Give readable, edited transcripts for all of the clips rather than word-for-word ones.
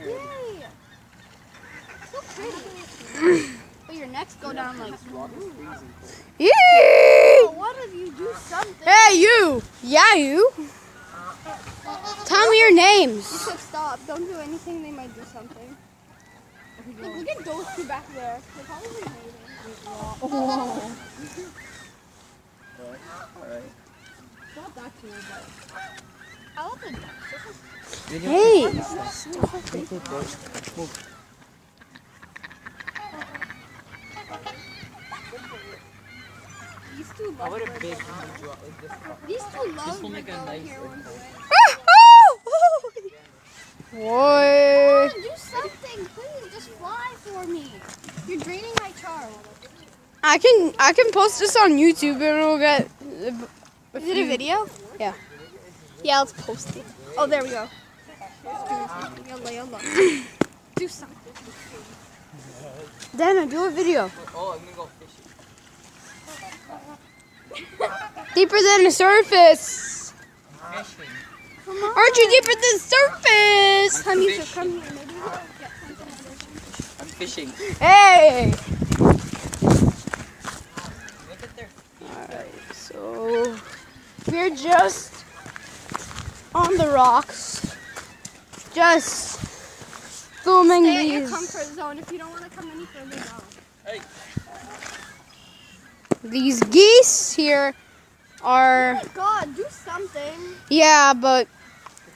Yay! So pretty. But your necks go down like. Yee! Oh, what if you do something? Hey, you! Yeah, you! Tell me your You names. should stop. Don't do anything. They might do something. Look at those two back there. They're probably mating. Oh. Alright. Not that too, but I love the ducks. Hey! These two love What a birds big over one here. drop like this. These two love This will make birds a over nice here one day. Boy. Do something, please. Just fly for me. You're draining my charm. I can post this on YouTube and it'll get. Is it a video? Yeah. Yeah, let's post it. Oh, there we go. Yalla, yalla. Do something. Dana, do a video. Oh, I'm gonna go fishing. Deeper than the surface. Fishing. Come on. Aren't you deeper than the surface? Come, you should come here. Maybe we can get something. I'm fishing. Hey! Look at their feet. Alright, so we're just on the rocks. Just filming Stay at your these. comfort zone. If you don't want to come any further, go. Hey. These geese here are. Oh my God, do something. Yeah, but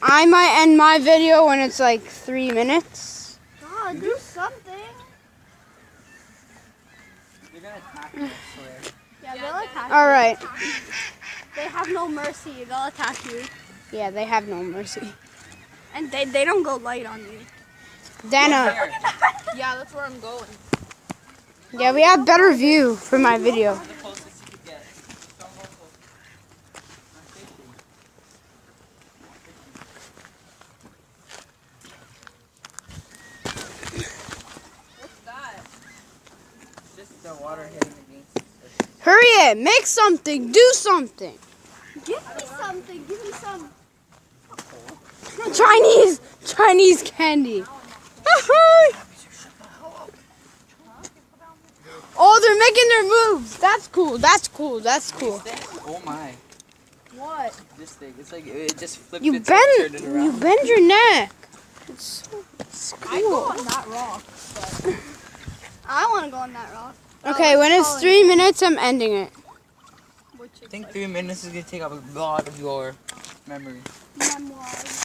I might end my video when it's like 3 minutes. God, do something. They're gonna attack me, I swear. Yeah, they'll attack Alright. you. They have no mercy. They'll attack you. Yeah, they have no mercy. And they don't go light on you. Dana, Yeah, that's where I'm going. yeah, we have better view for my video. The closest you could get. Don't go close. I'm fishing. What's that? It's just the water hitting against the surface. Hurry it, make something, do something. Give me something. Give me some. Chinese candy. Oh, they're making their moves. That's cool. That's cool. That's cool. This thing? Oh my. What? This thing. It's like it just flipped You itself, turned bend. it You around. bend your neck. It's I go cool. on that rock. But I want to go on that rock. Okay, when it's 3 minutes, I'm ending it. Which I think 3 minutes is gonna take up a lot of your memory. memoirs.